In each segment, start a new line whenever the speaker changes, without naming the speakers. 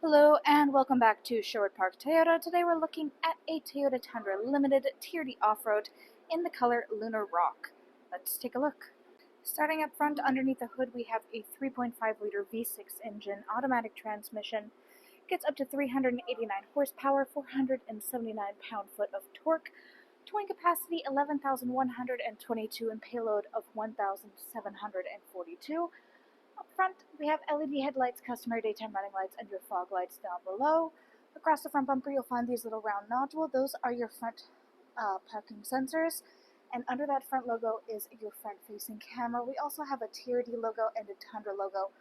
Hello and welcome back to Sherwood Park Toyota. Today we're looking at a Toyota Tundra Limited TRD Off-Road in the color Lunar Rock. Let's take a look. Starting up front, underneath the hood, we have a 3.5-liter V6 engine, automatic transmission. Gets up to 389 horsepower, 479 pound-foot of torque, towing capacity 11,122 and payload of 1,742. Up front, we have LED headlights, customary daytime running lights, and your fog lights down below. Across the front bumper, you'll find these little round nodules. Those are your front parking sensors. And under that front logo is your front-facing camera. We also have a TRD logo and a Tundra logo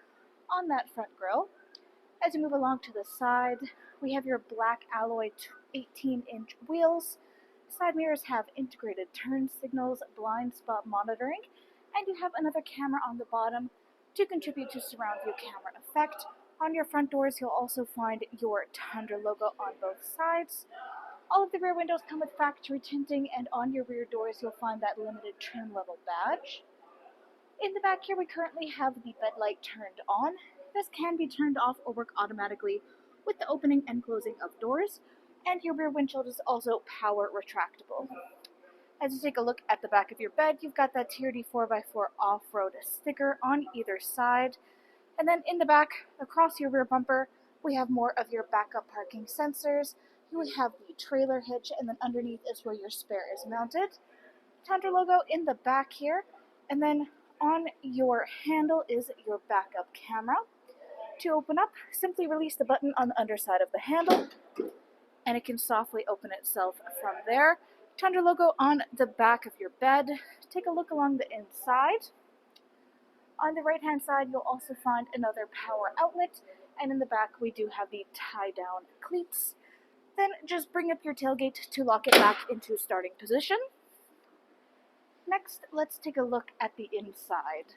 on that front grille. As you move along to the side, we have your black alloy 18-inch wheels. Side mirrors have integrated turn signals, blind spot monitoring, and you have another camera on the bottom to contribute to surround view camera effect. On your front doors, you'll also find your Tundra logo on both sides. All of the rear windows come with factory tinting, and on your rear doors, you'll find that limited trim level badge. In the back here, we currently have the bed light turned on. This can be turned off or work automatically with the opening and closing of doors, and your rear windshield is also power retractable. As you take a look at the back of your bed, you've got that TRD 4x4 off-road sticker on either side. And then in the back, across your rear bumper, we have more of your backup parking sensors. You have the trailer hitch, and then underneath is where your spare is mounted. Tundra logo in the back here. And then on your handle is your backup camera. To open up, simply release the button on the underside of the handle, and it can softly open itself from there. Tundra logo on the back of your bed. Take a look along the inside. On the right hand side, you'll also find another power outlet, and in the back we do have the tie down cleats. Then just bring up your tailgate to lock it back into starting position. Next, let's take a look at the inside.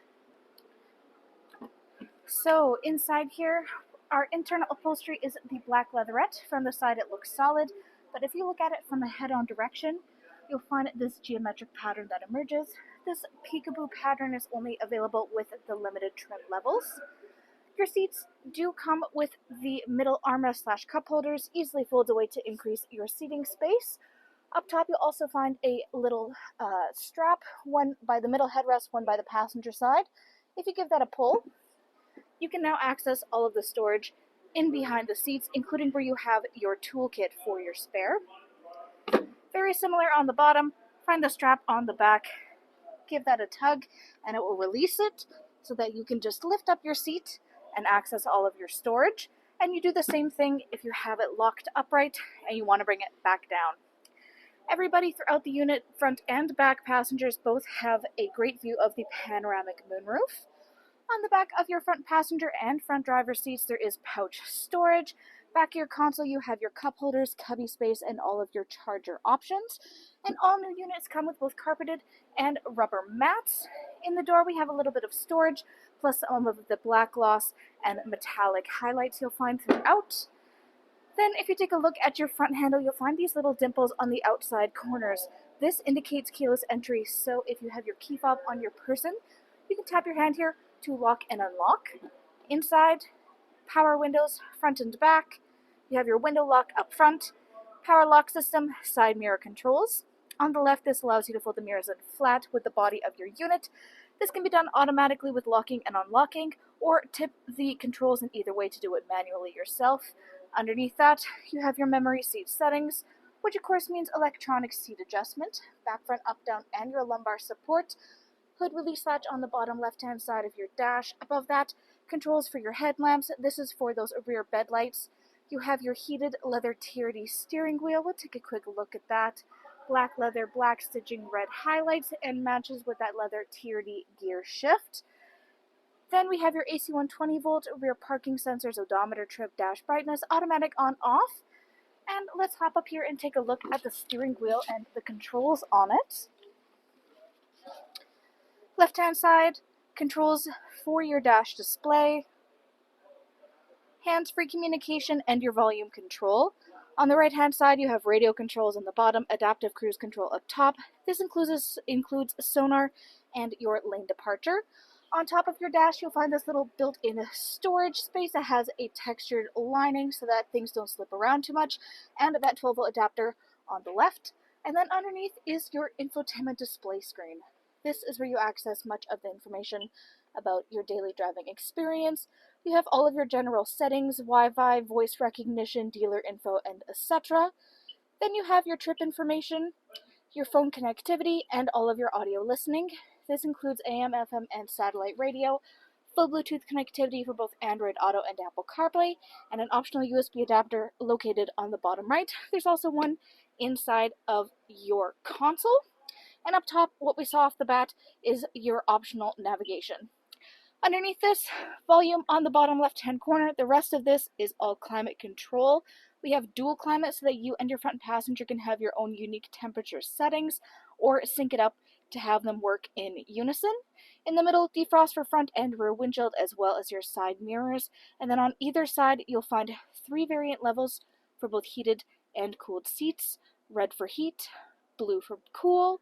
So inside here, our internal upholstery is the black leatherette. From the side it looks solid, but if you look at it from a head-on direction, you'll find this geometric pattern that emerges. This peekaboo pattern is only available with the limited trim levels. Your seats do come with the middle armrest / cup holders, easily folds away to increase your seating space. Up top, you'll also find a little strap, one by the middle headrest, one by the passenger side. If you give that a pull, you can now access all of the storage in behind the seats, including where you have your toolkit for your spare. Very similar on the bottom. Find the strap on the back, give that a tug, and it will release it so that you can just lift up your seat and access all of your storage. And you do the same thing if you have it locked upright and you want to bring it back down. Everybody throughout the unit, front and back passengers, both have a great view of the panoramic moonroof. On the back of your front passenger and front driver seats, there is pouch storage. Back of your console, you have your cup holders, cubby space, and all of your charger options. And all new units come with both carpeted and rubber mats. In the door, we have a little bit of storage, plus some of the black gloss and metallic highlights you'll find throughout. Then, if you take a look at your front handle, you'll find these little dimples on the outside corners. This indicates keyless entry, so if you have your key fob on your person, you can tap your hand here to lock and unlock. Inside, power windows front and back. You have your window lock up front, power lock system, side mirror controls. On the left, this allows you to fold the mirrors in flat with the body of your unit. This can be done automatically with locking and unlocking, or tip the controls in either way to do it manually yourself. Underneath that, you have your memory seat settings, which of course means electronic seat adjustment, back, front, up, down, and your lumbar support. Hood release latch on the bottom left-hand side of your dash. Above that, controls for your headlamps. This is for those rear bed lights. You have your heated leather TRD steering wheel. We'll take a quick look at that. Black leather, black stitching, red highlights, and matches with that leather TRD gear shift. Then we have your AC 120-volt rear parking sensors, odometer, trip, dash brightness, automatic on-off. And let's hop up here and take a look at the steering wheel and the controls on it. Left-hand side, controls for your dash display, hands-free communication, and your volume control. On the right-hand side, you have radio controls on the bottom, adaptive cruise control up top. This includes sonar and your lane departure. On top of your dash, you'll find this little built-in storage space that has a textured lining so that things don't slip around too much, and that 12-volt adapter on the left. And then underneath is your infotainment display screen. This is where you access much of the information about your daily driving experience. You have all of your general settings, Wi-Fi, voice recognition, dealer info, and etc. Then you have your trip information, your phone connectivity, and all of your audio listening. This includes AM, FM, and satellite radio, full Bluetooth connectivity for both Android Auto and Apple CarPlay, and an optional USB adapter located on the bottom right. There's also one inside of your console. And up top, what we saw off the bat is your optional navigation. Underneath this, volume on the bottom left-hand corner. The rest of this is all climate control. We have dual climate so that you and your front passenger can have your own unique temperature settings or sync it up to have them work in unison. In the middle, defrost for front and rear windshield as well as your side mirrors. And then on either side, you'll find 3 variant levels for both heated and cooled seats. Red for heat, blue for cool,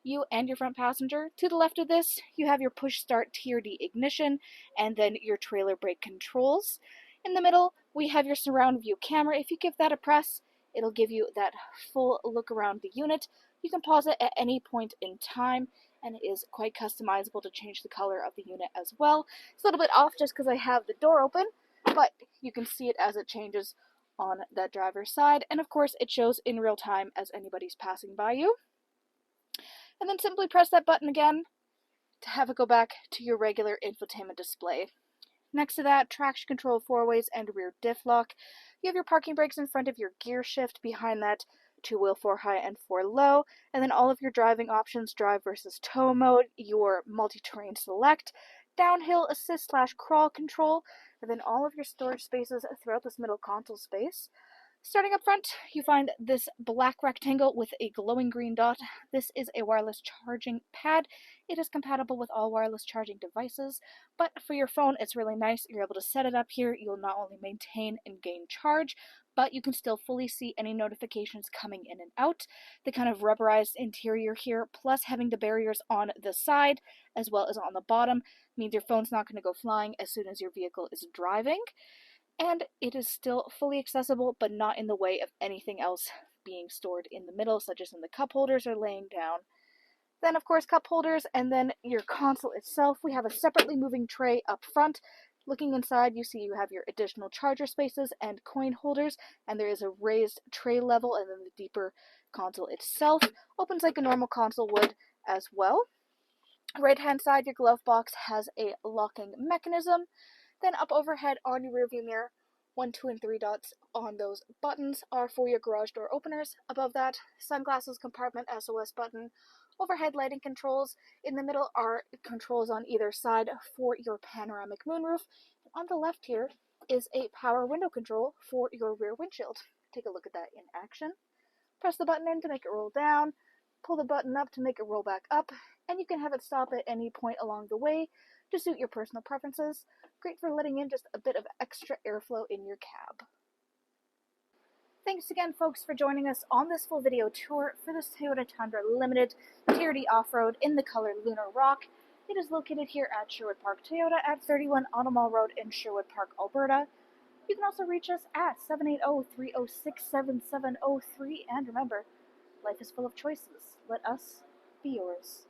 you and your front passenger. To the left of this, you have your push start TRD ignition and then your trailer brake controls. In the middle, we have your surround view camera. If you give that a press, it'll give you that full look around the unit. You can pause it at any point in time, and it is quite customizable to change the color of the unit as well. It's a little bit off just because I have the door open, but you can see it as it changes on that driver's side. And of course, it shows in real time as anybody's passing by you. And then simply press that button again to have it go back to your regular infotainment display. Next to that, traction control 4-ways and rear diff lock. You have your parking brakes in front of your gear shift, behind that 2-wheel 4 high and 4 low, and then all of your driving options, drive versus tow mode, your multi-terrain select, downhill assist / crawl control, and then all of your storage spaces throughout this middle console space. Starting up front, you find this black rectangle with a glowing green dot. This is a wireless charging pad. It is compatible with all wireless charging devices, but for your phone, it's really nice. You're able to set it up here. You'll not only maintain and gain charge, but you can still fully see any notifications coming in and out. The kind of rubberized interior here, plus having the barriers on the side as well as on the bottom, means your phone's not going to go flying as soon as your vehicle is driving. And it is still fully accessible, but not in the way of anything else being stored in the middle, such as in the cup holders or laying down. Then, of course, cup holders, and then your console itself. We have a separately moving tray up front. Looking inside, you see you have your additional charger spaces and coin holders, and there is a raised tray level, and then the deeper console itself opens like a normal console would as well. Right-hand side, your glove box has a locking mechanism. Then up overhead on your rearview mirror, 1, 2, and 3 dots on those buttons are for your garage door openers. Above that, sunglasses compartment SOS button, overhead lighting controls. In the middle are controls on either side for your panoramic moonroof. On the left here is a power window control for your rear windshield. Take a look at that in action. Press the button in to make it roll down, pull the button up to make it roll back up, and you can have it stop at any point along the way to suit your personal preferences. Great for letting in just a bit of extra airflow in your cab. Thanks again, folks, for joining us on this full video tour for this Toyota Tundra Limited TRD Off-Road in the color Lunar Rock. It is located here at Sherwood Park Toyota at 31 Automall Road in Sherwood Park, Alberta. You can also reach us at 780-306-7703, and remember, life is full of choices. Let us be yours.